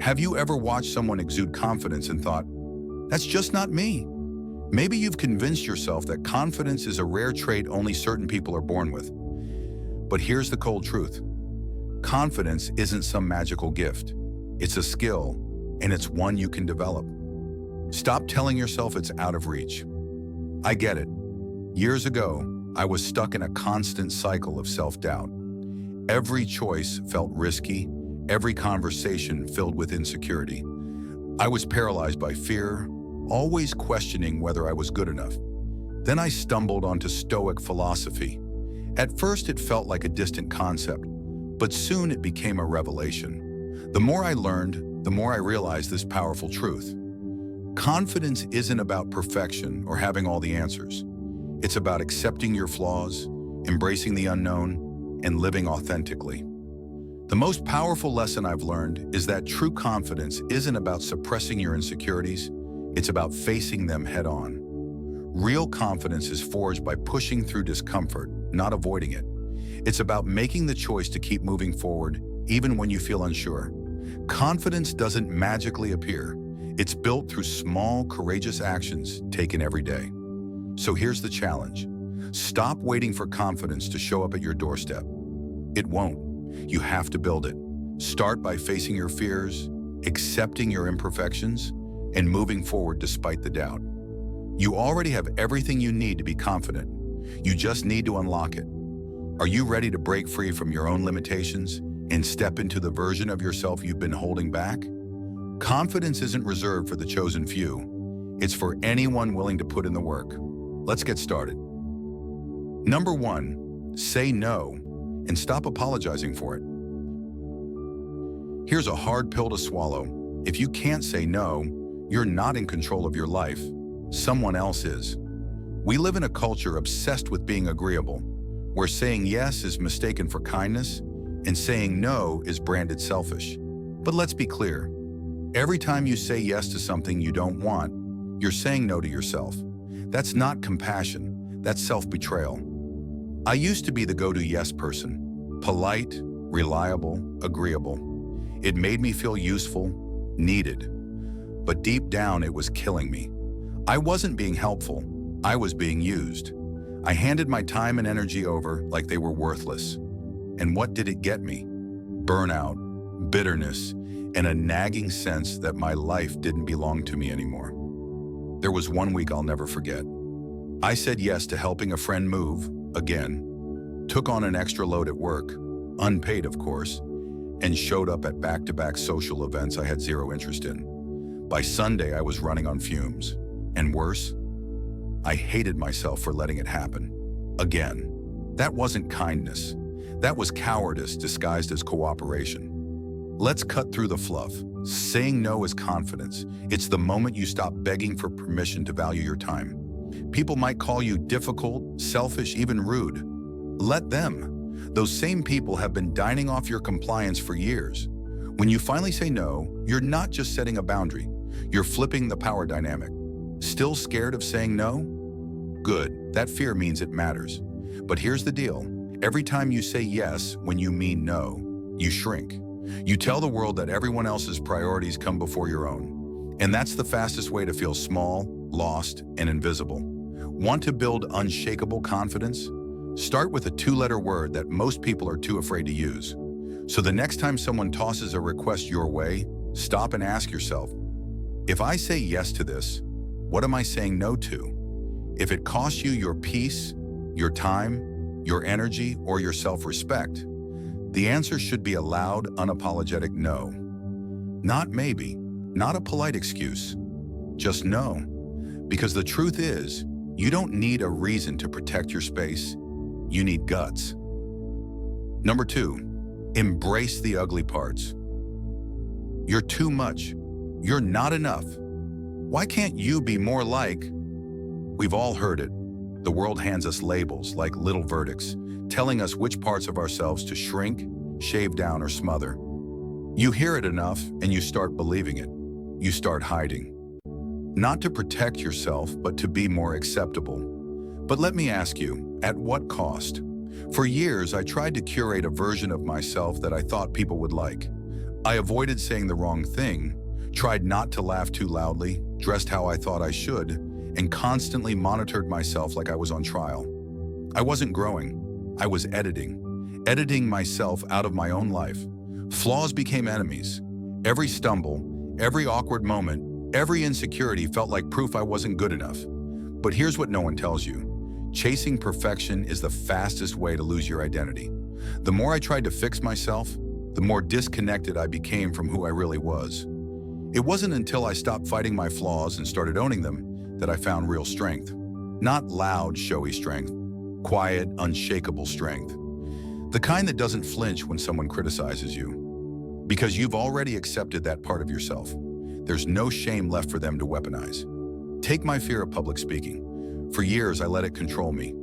Have you ever watched someone exude confidence and thought, that's just not me? Maybe you've convinced yourself that confidence is a rare trait only certain people are born with. But here's the cold truth. Confidence isn't some magical gift. It's a skill, and it's one you can develop. Stop telling yourself it's out of reach. I get it. Years ago, I was stuck in a constant cycle of self-doubt. Every choice felt risky, every conversation filled with insecurity. I was paralyzed by fear, always questioning whether I was good enough. Then I stumbled onto Stoic philosophy. At first, it felt like a distant concept, but soon it became a revelation. The more I learned, the more I realized this powerful truth. Confidence isn't about perfection or having all the answers. It's about accepting your flaws, embracing the unknown, and living authentically. The most powerful lesson I've learned is that true confidence isn't about suppressing your insecurities, it's about facing them head-on. Real confidence is forged by pushing through discomfort, not avoiding it. It's about making the choice to keep moving forward, even when you feel unsure. Confidence doesn't magically appear. It's built through small, courageous actions taken every day. So here's the challenge. Stop waiting for confidence to show up at your doorstep. It won't. You have to build it. Start by facing your fears, accepting your imperfections, and moving forward despite the doubt. You already have everything you need to be confident. You just need to unlock it. Are you ready to break free from your own limitations and step into the version of yourself you've been holding back? Confidence isn't reserved for the chosen few. It's for anyone willing to put in the work. Let's get started. Number 1, say no and stop apologizing for it. Here's a hard pill to swallow. If you can't say no, you're not in control of your life. Someone else is. We live in a culture obsessed with being agreeable, where saying yes is mistaken for kindness and saying no is branded selfish. But let's be clear. Every time you say yes to something you don't want, you're saying no to yourself. That's not compassion, that's self-betrayal. I used to be the go-to yes person, polite, reliable, agreeable. It made me feel useful, needed. But deep down, it was killing me. I wasn't being helpful, I was being used. I handed my time and energy over like they were worthless. And what did it get me? Burnout, bitterness, and a nagging sense that my life didn't belong to me anymore. There was one week I'll never forget. I said yes to helping a friend move, again, took on an extra load at work, unpaid of course, and showed up at back-to-back social events I had zero interest in. By Sunday, I was running on fumes. And worse, I hated myself for letting it happen. Again, that wasn't kindness. That was cowardice disguised as cooperation. Let's cut through the fluff. Saying no is confidence. It's the moment you stop begging for permission to value your time. People might call you difficult, selfish, even rude. Let them. Those same people have been dining off your compliance for years. When you finally say no, you're not just setting a boundary. You're flipping the power dynamic. Still scared of saying no? Good. That fear means it matters. But here's the deal. Every time you say yes when you mean no, you shrink. You tell the world that everyone else's priorities come before your own. And that's the fastest way to feel small, lost, and invisible. Want to build unshakable confidence? Start with a 2-letter word that most people are too afraid to use. So the next time someone tosses a request your way, stop and ask yourself, if I say yes to this, what am I saying no to? If it costs you your peace, your time, your energy, or your self-respect, the answer should be a loud, unapologetic no. Not maybe, not a polite excuse, just no. Because the truth is, you don't need a reason to protect your space, you need guts. Number 2, embrace the ugly parts. You're too much. You're not enough. Why can't you be more like? We've all heard it. The world hands us labels like little verdicts, telling us which parts of ourselves to shrink, shave down, or smother. You hear it enough and you start believing it. You start hiding. Not to protect yourself, but to be more acceptable. But let me ask you, at what cost? For years, I tried to curate a version of myself that I thought people would like. I avoided saying the wrong thing, tried not to laugh too loudly, dressed how I thought I should, and constantly monitored myself like I was on trial. I wasn't growing. I was editing myself out of my own life. Flaws became enemies. Every stumble, every awkward moment, every insecurity felt like proof I wasn't good enough. But here's what no one tells you. Chasing perfection is the fastest way to lose your identity. The more I tried to fix myself, the more disconnected I became from who I really was. It wasn't until I stopped fighting my flaws and started owning them that I found real strength. Not loud, showy strength, quiet, unshakable strength. The kind that doesn't flinch when someone criticizes you. Because you've already accepted that part of yourself. There's no shame left for them to weaponize. Take my fear of public speaking. For years, I let it control me.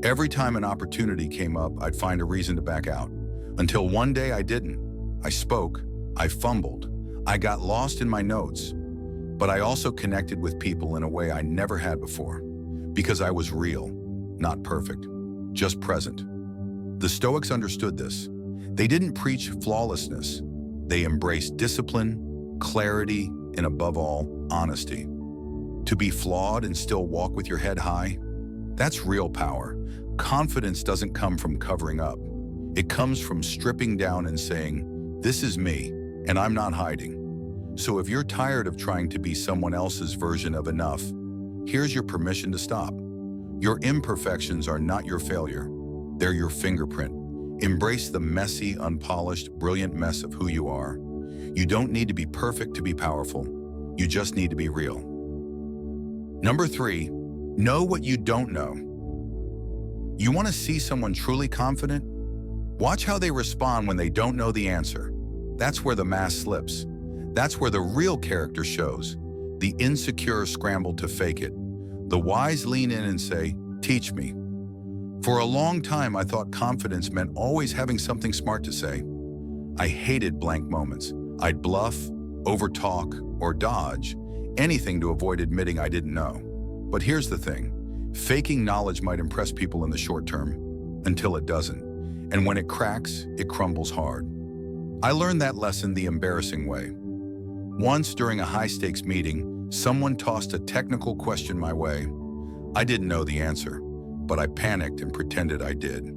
Every time an opportunity came up, I'd find a reason to back out. Until one day I didn't. I spoke, I fumbled, I got lost in my notes. But I also connected with people in a way I never had before. Because I was real, not perfect, just present. The Stoics understood this. They didn't preach flawlessness. They embraced discipline, clarity, and above all, honesty. To be flawed and still walk with your head high, that's real power. Confidence doesn't come from covering up. It comes from stripping down and saying, this is me, and I'm not hiding. So if you're tired of trying to be someone else's version of enough, here's your permission to stop. Your imperfections are not your failure. They're your fingerprint. Embrace the messy, unpolished, brilliant mess of who you are. You don't need to be perfect to be powerful. You just need to be real. Number 3, know what you don't know. You want to see someone truly confident? Watch how they respond when they don't know the answer. That's where the mask slips. That's where the real character shows. The insecure scramble to fake it. The wise lean in and say, teach me. For a long time, I thought confidence meant always having something smart to say. I hated blank moments. I'd bluff, overtalk, or dodge, anything to avoid admitting I didn't know. But here's the thing. Faking knowledge might impress people in the short term, until it doesn't. And when it cracks, it crumbles hard. I learned that lesson the embarrassing way. Once during a high-stakes meeting, someone tossed a technical question my way. I didn't know the answer, but I panicked and pretended I did.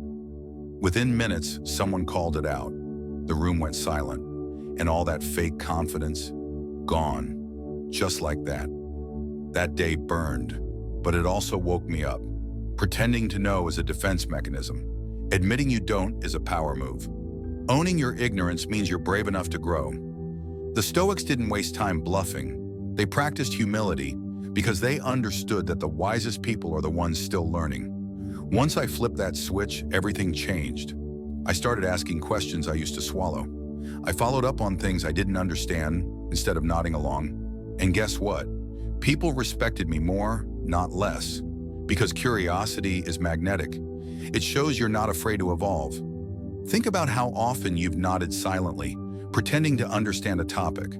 Within minutes, someone called it out. The room went silent, and all that fake confidence, gone. Just like that. That day burned, but it also woke me up. Pretending to know is a defense mechanism. Admitting you don't is a power move. Owning your ignorance means you're brave enough to grow. The Stoics didn't waste time bluffing. They practiced humility because they understood that the wisest people are the ones still learning. Once I flipped that switch, everything changed. I started asking questions I used to swallow. I followed up on things I didn't understand instead of nodding along. And guess what? People respected me more, not less. Because curiosity is magnetic. It shows you're not afraid to evolve. Think about how often you've nodded silently, pretending to understand a topic.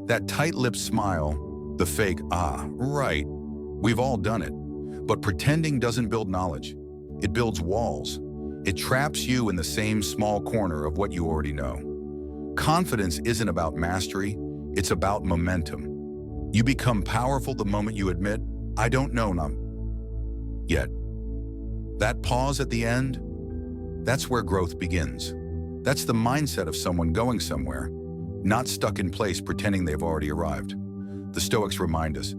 That tight-lipped smile, the fake, ah, right. We've all done it. But pretending doesn't build knowledge. It builds walls. It traps you in the same small corner of what you already know. Confidence isn't about mastery, it's about momentum. You become powerful the moment you admit, I don't know yet. That pause at the end, that's where growth begins. That's the mindset of someone going somewhere, not stuck in place pretending they've already arrived. The Stoics remind us,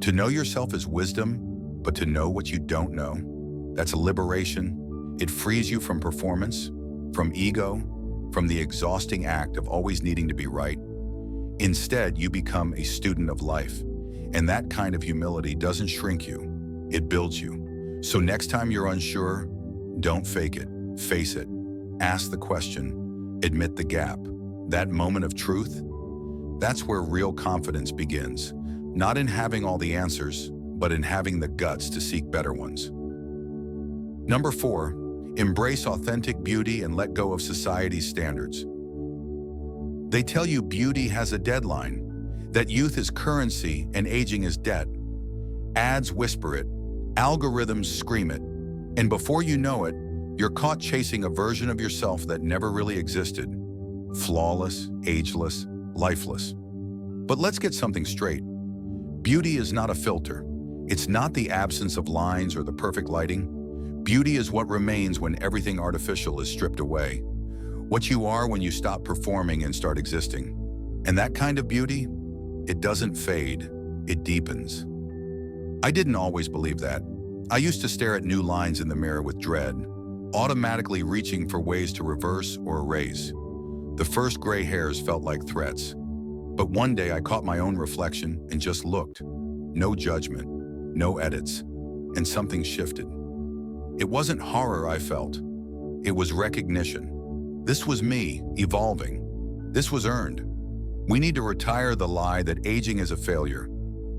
to know yourself is wisdom, but to know what you don't know, that's a liberation. It frees you from performance, from ego, from the exhausting act of always needing to be right. Instead, you become a student of life, and that kind of humility doesn't shrink you, it builds you. So next time you're unsure, don't fake it, face it. Ask the question, admit the gap. That moment of truth, that's where real confidence begins. Not in having all the answers, but in having the guts to seek better ones. Number 4, embrace authentic beauty and let go of society's standards. They tell you beauty has a deadline, that youth is currency and aging is debt. Ads whisper it, algorithms scream it, and before you know it, you're caught chasing a version of yourself that never really existed. flawless, ageless, lifeless. But let's get something straight. Beauty is not a filter. It's not the absence of lines or the perfect lighting. Beauty is what remains when everything artificial is stripped away. What you are when you stop performing and start existing. And that kind of beauty, it doesn't fade, it deepens. I didn't always believe that. I used to stare at new lines in the mirror with dread, automatically reaching for ways to reverse or erase. The first gray hairs felt like threats. But one day I caught my own reflection and just looked. No judgment, no edits, and something shifted. It wasn't horror I felt. It was recognition. This was me, evolving. This was earned. We need to retire the lie that aging is a failure.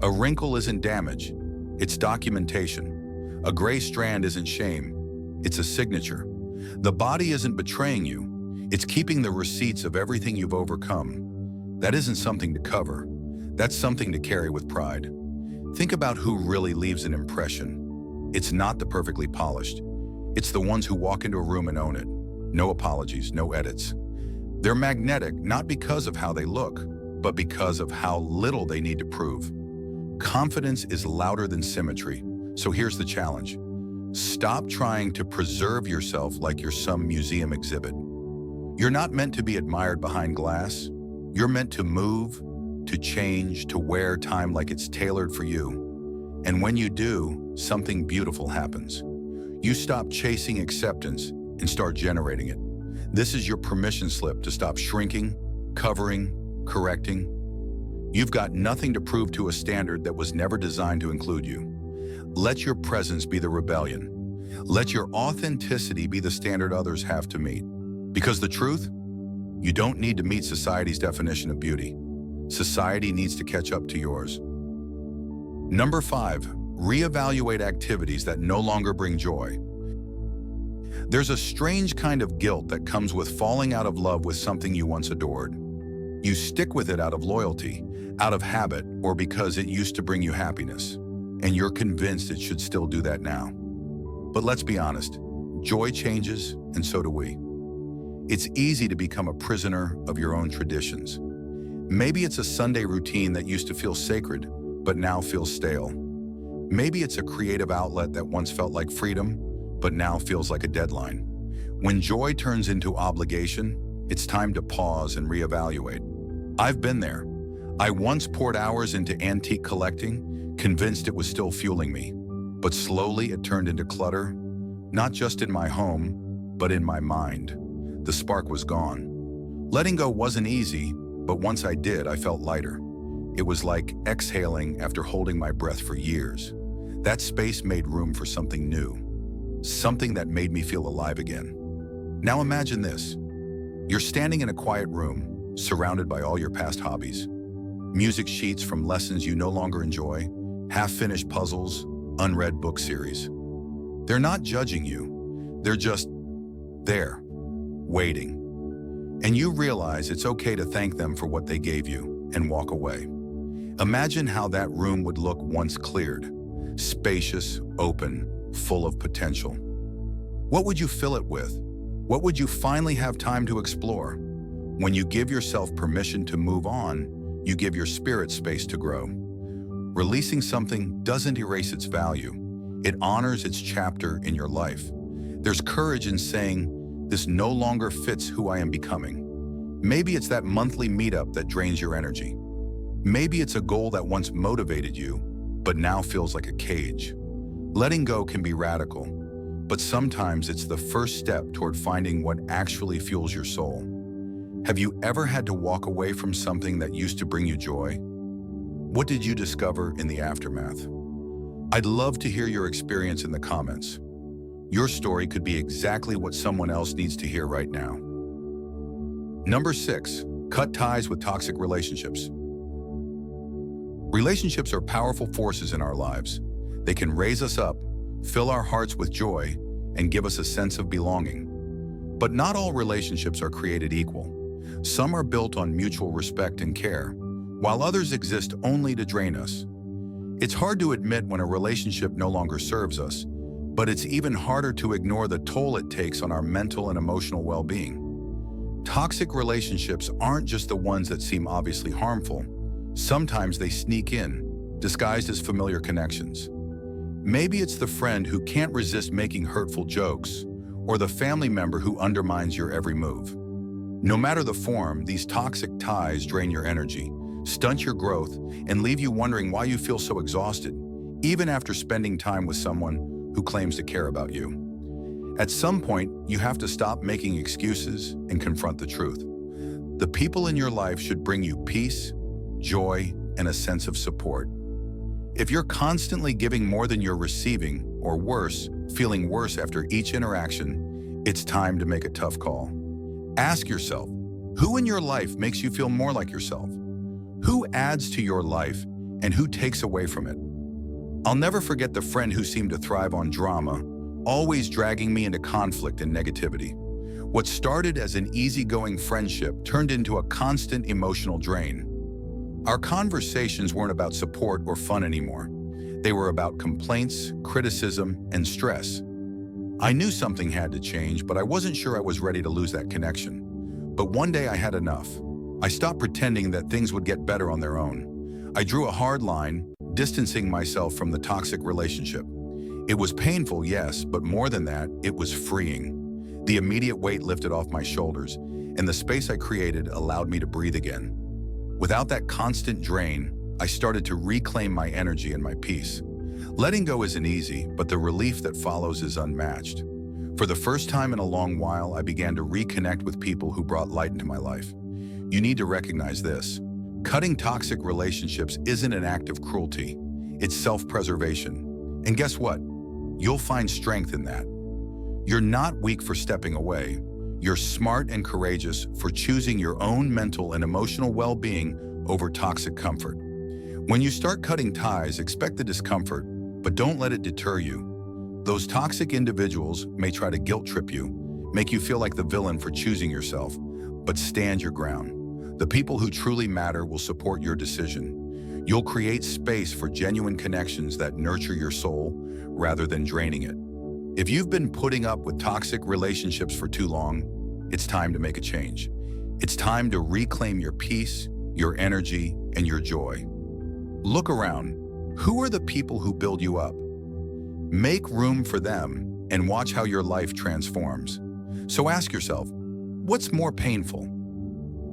A wrinkle isn't damage, it's documentation. A gray strand isn't shame, it's a signature. The body isn't betraying you, it's keeping the receipts of everything you've overcome. That isn't something to cover, that's something to carry with pride. Think about who really leaves an impression. It's not the perfectly polished. It's the ones who walk into a room and own it. No apologies, no edits. They're magnetic not because of how they look, but because of how little they need to prove. Confidence is louder than symmetry. So here's the challenge. Stop trying to preserve yourself like you're some museum exhibit. You're not meant to be admired behind glass. You're meant to move, to change, to wear time like it's tailored for you. And when you do, something beautiful happens. You stop chasing acceptance and start generating it. This is your permission slip to stop shrinking, covering, correcting. You've got nothing to prove to a standard that was never designed to include you. Let your presence be the rebellion. Let your authenticity be the standard others have to meet. Because the truth, you don't need to meet society's definition of beauty. Society needs to catch up to yours. Number 5, reevaluate activities that no longer bring joy. There's a strange kind of guilt that comes with falling out of love with something you once adored. You stick with it out of loyalty, out of habit, or because it used to bring you happiness. And you're convinced it should still do that now. But let's be honest, joy changes, and so do we. It's easy to become a prisoner of your own traditions. Maybe it's a Sunday routine that used to feel sacred, but now feels stale. Maybe it's a creative outlet that once felt like freedom, but now feels like a deadline. When joy turns into obligation, it's time to pause and reevaluate. I've been there. I once poured hours into antique collecting, convinced it was still fueling me. But slowly it turned into clutter, not just in my home, but in my mind. The spark was gone. Letting go wasn't easy, but once I did, I felt lighter. It was like exhaling after holding my breath for years. That space made room for something new. Something that made me feel alive again. Now imagine this. You're standing in a quiet room, surrounded by all your past hobbies. Music sheets from lessons you no longer enjoy, half-finished puzzles, unread book series. They're not judging you. They're just there, waiting. And you realize it's okay to thank them for what they gave you and walk away. Imagine how that room would look once cleared. Spacious, open, full of potential. What would you fill it with? What would you finally have time to explore? When you give yourself permission to move on, you give your spirit space to grow. Releasing something doesn't erase its value. It honors its chapter in your life. There's courage in saying, this no longer fits who I am becoming. Maybe it's that monthly meetup that drains your energy. Maybe it's a goal that once motivated you, but now feels like a cage. Letting go can be radical, but sometimes it's the first step toward finding what actually fuels your soul. Have you ever had to walk away from something that used to bring you joy? What did you discover in the aftermath? I'd love to hear your experience in the comments. Your story could be exactly what someone else needs to hear right now. Number 6, cut ties with toxic relationships. Relationships are powerful forces in our lives. They can raise us up, fill our hearts with joy, and give us a sense of belonging. But not all relationships are created equal. Some are built on mutual respect and care, while others exist only to drain us. It's hard to admit when a relationship no longer serves us, but it's even harder to ignore the toll it takes on our mental and emotional well-being. Toxic relationships aren't just the ones that seem obviously harmful. Sometimes they sneak in, disguised as familiar connections. Maybe it's the friend who can't resist making hurtful jokes, or the family member who undermines your every move. No matter the form, these toxic ties drain your energy, stunt your growth, and leave you wondering why you feel so exhausted, even after spending time with someone who claims to care about you. At some point, you have to stop making excuses and confront the truth. The people in your life should bring you peace, joy, and a sense of support. If you're constantly giving more than you're receiving, or worse, feeling worse after each interaction, it's time to make a tough call. Ask yourself, who in your life makes you feel more like yourself? Who adds to your life and who takes away from it? I'll never forget the friend who seemed to thrive on drama, always dragging me into conflict and negativity. What started as an easygoing friendship turned into a constant emotional drain. Our conversations weren't about support or fun anymore. They were about complaints, criticism, and stress. I knew something had to change, but I wasn't sure I was ready to lose that connection. But one day I had enough. I stopped pretending that things would get better on their own. I drew a hard line, distancing myself from the toxic relationship. It was painful, yes, but more than that, it was freeing. The immediate weight lifted off my shoulders, and the space I created allowed me to breathe again. Without that constant drain, I started to reclaim my energy and my peace. Letting go isn't easy, but the relief that follows is unmatched. For the first time in a long while, I began to reconnect with people who brought light into my life. You need to recognize this. Cutting toxic relationships isn't an act of cruelty. It's self-preservation. And guess what? You'll find strength in that. You're not weak for stepping away. You're smart and courageous for choosing your own mental and emotional well-being over toxic comfort. When you start cutting ties, expect the discomfort, but don't let it deter you. Those toxic individuals may try to guilt trip you, make you feel like the villain for choosing yourself, but stand your ground. The people who truly matter will support your decision. You'll create space for genuine connections that nurture your soul rather than draining it. If you've been putting up with toxic relationships for too long, it's time to make a change. It's time to reclaim your peace, your energy, and your joy. Look around. Who are the people who build you up? Make room for them and watch how your life transforms. So ask yourself, what's more painful?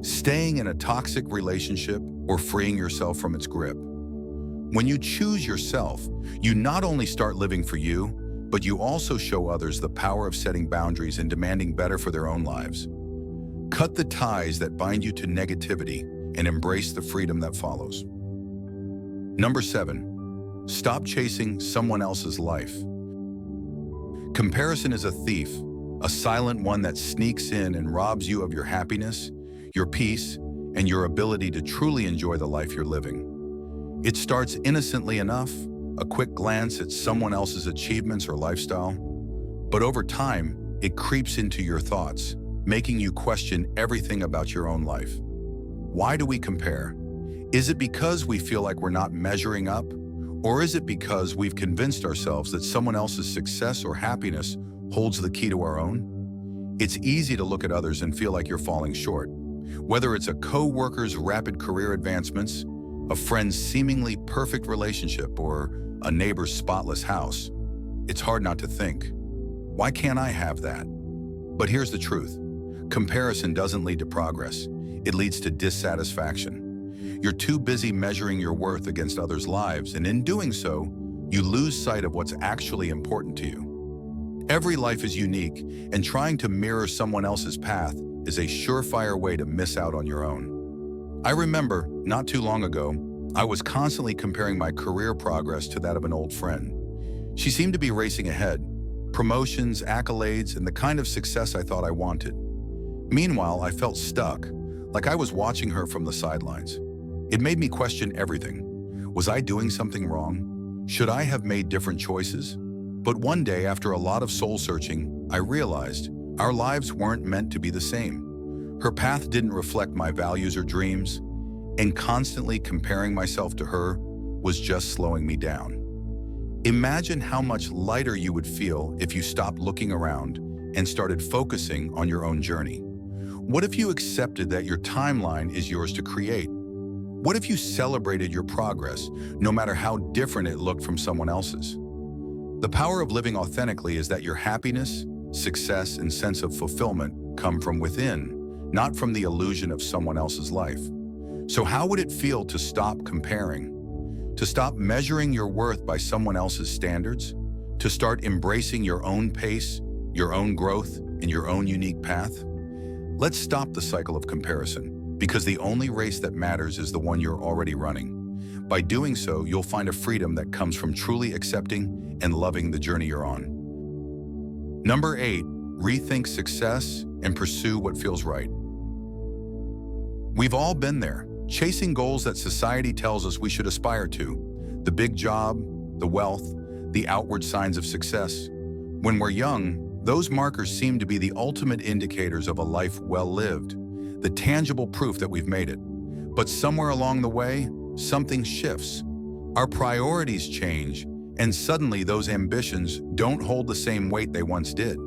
Staying in a toxic relationship or freeing yourself from its grip? When you choose yourself, you not only start living for you, but you also show others the power of setting boundaries and demanding better for their own lives. Cut the ties that bind you to negativity and embrace the freedom that follows. Number 7, stop chasing someone else's life. Comparison is a thief, a silent one that sneaks in and robs you of your happiness, your peace, and your ability to truly enjoy the life you're living. It starts innocently enough, a quick glance at someone else's achievements or lifestyle, but over time, it creeps into your thoughts, making you question everything about your own life. Why do we compare? Is it because we feel like we're not measuring up? Or is it because we've convinced ourselves that someone else's success or happiness holds the key to our own? It's easy to look at others and feel like you're falling short. Whether it's a co-worker's rapid career advancements, a friend's seemingly perfect relationship, or a neighbor's spotless house, it's hard not to think, why can't I have that? But here's the truth. Comparison doesn't lead to progress. It leads to dissatisfaction. You're too busy measuring your worth against others' lives, and in doing so, you lose sight of what's actually important to you. Every life is unique, and trying to mirror someone else's path is a surefire way to miss out on your own. I remember, not too long ago, I was constantly comparing my career progress to that of an old friend. She seemed to be racing ahead, promotions, accolades, and the kind of success I thought I wanted. Meanwhile, I felt stuck, like I was watching her from the sidelines. It made me question everything. Was I doing something wrong? Should I have made different choices? But one day, after a lot of soul-searching, I realized our lives weren't meant to be the same. Her path didn't reflect my values or dreams, and constantly comparing myself to her was just slowing me down. Imagine how much lighter you would feel if you stopped looking around and started focusing on your own journey. What if you accepted that your timeline is yours to create? What if you celebrated your progress, no matter how different it looked from someone else's? The power of living authentically is that your happiness, success, and sense of fulfillment come from within, not from the illusion of someone else's life. So how would it feel to stop comparing? To stop measuring your worth by someone else's standards? To start embracing your own pace, your own growth, and your own unique path? Let's stop the cycle of comparison, because the only race that matters is the one you're already running. By doing so, you'll find a freedom that comes from truly accepting and loving the journey you're on. Number 8, rethink success and pursue what feels right. We've all been there, chasing goals that society tells us we should aspire to. The big job, the wealth, the outward signs of success. When we're young, those markers seem to be the ultimate indicators of a life well lived, the tangible proof that we've made it. But somewhere along the way, something shifts. Our priorities change, and suddenly those ambitions don't hold the same weight they once did.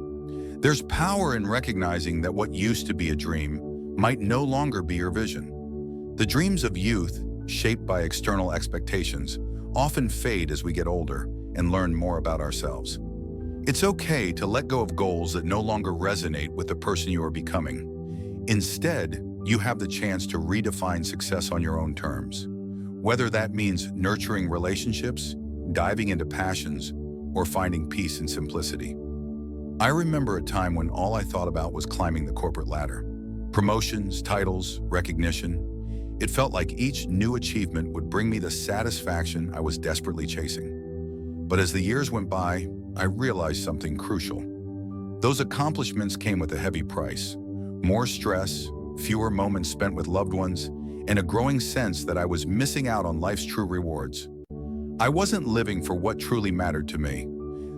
There's power in recognizing that what used to be a dream might no longer be your vision. The dreams of youth, shaped by external expectations, often fade as we get older and learn more about ourselves. It's okay to let go of goals that no longer resonate with the person you are becoming. Instead, you have the chance to redefine success on your own terms. Whether that means nurturing relationships, diving into passions, or finding peace in simplicity. I remember a time when all I thought about was climbing the corporate ladder. Promotions, titles, recognition. It felt like each new achievement would bring me the satisfaction I was desperately chasing. But as the years went by, I realized something crucial. Those accomplishments came with a heavy price. More stress, fewer moments spent with loved ones, and a growing sense that I was missing out on life's true rewards. I wasn't living for what truly mattered to me.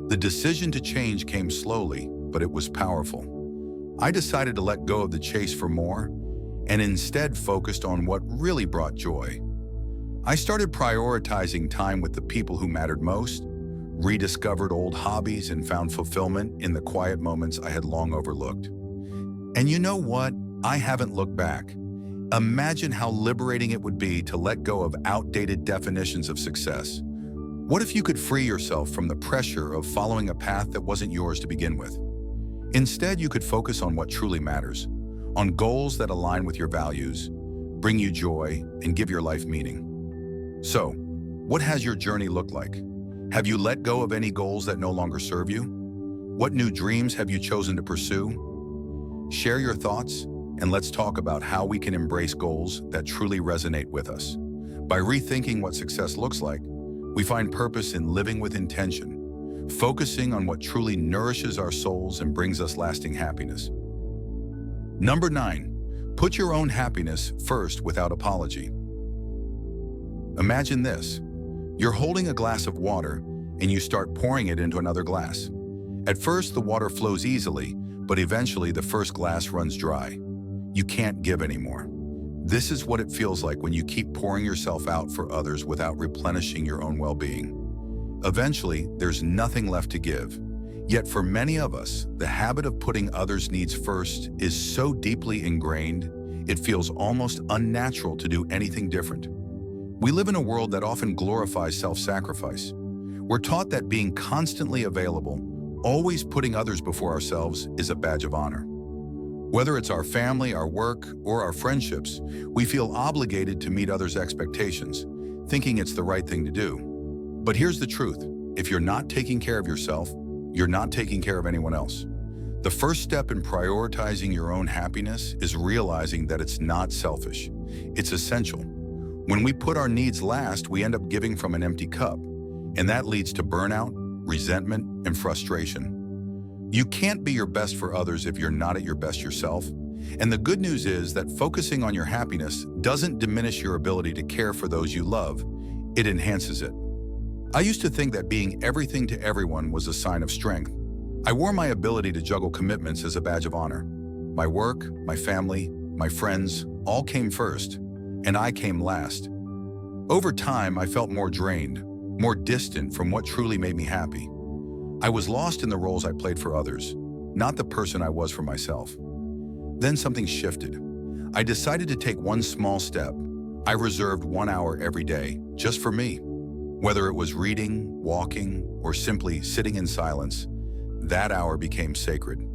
The decision to change came slowly, but it was powerful. I decided to let go of the chase for more, and instead focused on what really brought joy. I started prioritizing time with the people who mattered most, rediscovered old hobbies, and found fulfillment in the quiet moments I had long overlooked. And you know what? I haven't looked back. Imagine how liberating it would be to let go of outdated definitions of success. What if you could free yourself from the pressure of following a path that wasn't yours to begin with? Instead, you could focus on what truly matters, on goals that align with your values, bring you joy, and give your life meaning. So, what has your journey looked like? Have you let go of any goals that no longer serve you? What new dreams have you chosen to pursue? Share your thoughts, and let's talk about how we can embrace goals that truly resonate with us. By rethinking what success looks like, we find purpose in living with intention, focusing on what truly nourishes our souls and brings us lasting happiness. Number 9, put your own happiness first without apology. Imagine this. You're holding a glass of water and you start pouring it into another glass. At first, the water flows easily, but eventually the first glass runs dry. You can't give anymore. This is what it feels like when you keep pouring yourself out for others without replenishing your own well-being. Eventually, there's nothing left to give. Yet for many of us, the habit of putting others' needs first is so deeply ingrained, it feels almost unnatural to do anything different. We live in a world that often glorifies self-sacrifice. We're taught that being constantly available, always putting others before ourselves, is a badge of honor. Whether it's our family, our work, or our friendships, we feel obligated to meet others' expectations, thinking it's the right thing to do. But here's the truth. If you're not taking care of yourself, you're not taking care of anyone else. The first step in prioritizing your own happiness is realizing that it's not selfish. It's essential. When we put our needs last, we end up giving from an empty cup, and that leads to burnout, resentment, and frustration. You can't be your best for others if you're not at your best yourself. And the good news is that focusing on your happiness doesn't diminish your ability to care for those you love, it enhances it. I used to think that being everything to everyone was a sign of strength. I wore my ability to juggle commitments as a badge of honor. My work, my family, my friends all came first, and I came last. Over time, I felt more drained, more distant from what truly made me happy. I was lost in the roles I played for others, not the person I was for myself. Then something shifted. I decided to take one small step. I reserved 1 hour every day, just for me. Whether it was reading, walking, or simply sitting in silence, that hour became sacred.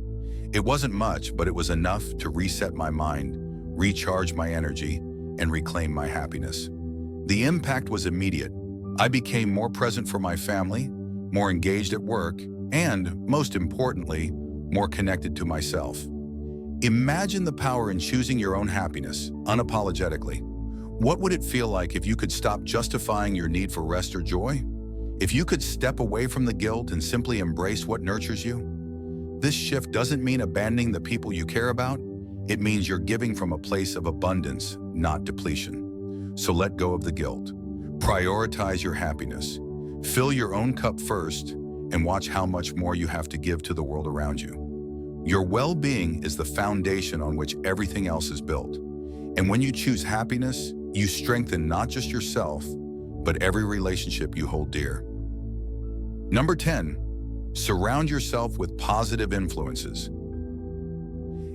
It wasn't much, but it was enough to reset my mind, recharge my energy, and reclaim my happiness. The impact was immediate. I became more present for my family, more engaged at work, and, most importantly, more connected to myself. Imagine the power in choosing your own happiness, unapologetically. What would it feel like if you could stop justifying your need for rest or joy? If you could step away from the guilt and simply embrace what nurtures you? This shift doesn't mean abandoning the people you care about. It means you're giving from a place of abundance, not depletion. So let go of the guilt. Prioritize your happiness. Fill your own cup first and watch how much more you have to give to the world around you. Your well-being is the foundation on which everything else is built. And when you choose happiness, you strengthen not just yourself, but every relationship you hold dear. Number 10, surround yourself with positive influences.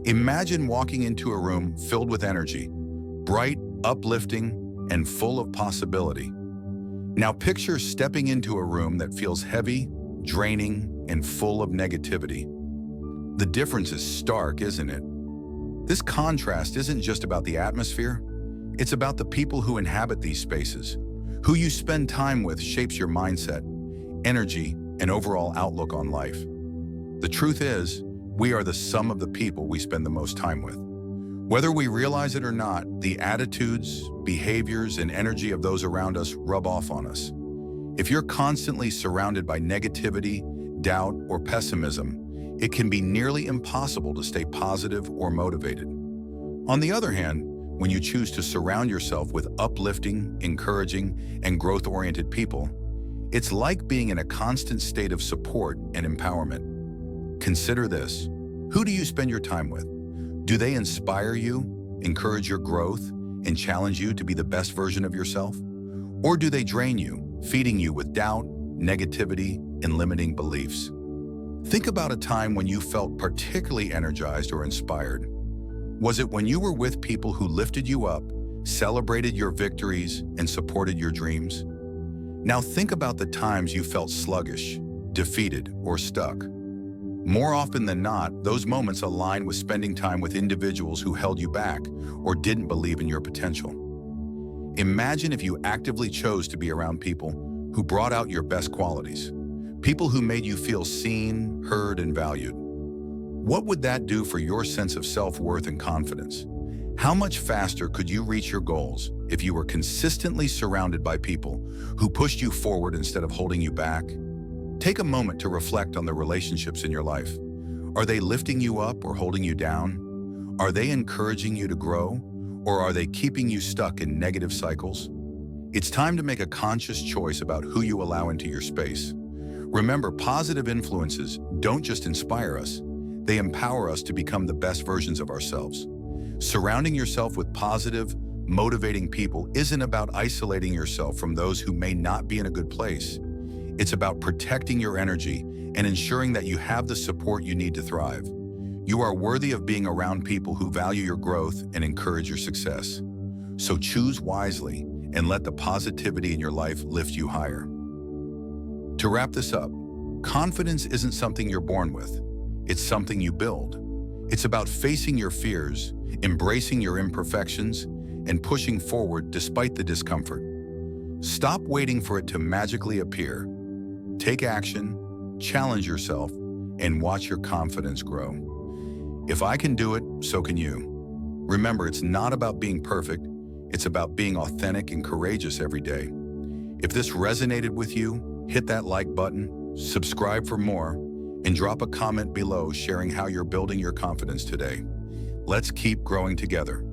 Imagine walking into a room filled with energy, bright, uplifting, and full of possibility. Now picture stepping into a room that feels heavy, draining, and full of negativity. The difference is stark, isn't it? This contrast isn't just about the atmosphere, it's about the people who inhabit these spaces. Who you spend time with shapes your mindset, energy, and overall outlook on life. The truth is, we are the sum of the people we spend the most time with. Whether we realize it or not, the attitudes, behaviors, and energy of those around us rub off on us. If you're constantly surrounded by negativity, doubt, or pessimism, it can be nearly impossible to stay positive or motivated. On the other hand, when you choose to surround yourself with uplifting, encouraging, and growth-oriented people, it's like being in a constant state of support and empowerment. Consider this. Who do you spend your time with? Do they inspire you, encourage your growth, and challenge you to be the best version of yourself? Or do they drain you, feeding you with doubt, negativity, and limiting beliefs? Think about a time when you felt particularly energized or inspired. Was it when you were with people who lifted you up, celebrated your victories, and supported your dreams? Now think about the times you felt sluggish, defeated, or stuck. More often than not, those moments align with spending time with individuals who held you back or didn't believe in your potential. Imagine if you actively chose to be around people who brought out your best qualities, people who made you feel seen, heard, and valued. What would that do for your sense of self-worth and confidence? How much faster could you reach your goals if you were consistently surrounded by people who pushed you forward instead of holding you back? Take a moment to reflect on the relationships in your life. Are they lifting you up or holding you down? Are they encouraging you to grow, or are they keeping you stuck in negative cycles? It's time to make a conscious choice about who you allow into your space. Remember, positive influences don't just inspire us, they empower us to become the best versions of ourselves. Surrounding yourself with positive, motivating people isn't about isolating yourself from those who may not be in a good place. It's about protecting your energy and ensuring that you have the support you need to thrive. You are worthy of being around people who value your growth and encourage your success. So choose wisely and let the positivity in your life lift you higher. To wrap this up, confidence isn't something you're born with. It's something you build. It's about facing your fears, embracing your imperfections, and pushing forward despite the discomfort. Stop waiting for it to magically appear. Take action, challenge yourself, and watch your confidence grow. If I can do it, so can you. Remember, it's not about being perfect. It's about being authentic and courageous every day. If this resonated with you, hit that like button, subscribe for more, and drop a comment below sharing how you're building your confidence today. Let's keep growing together.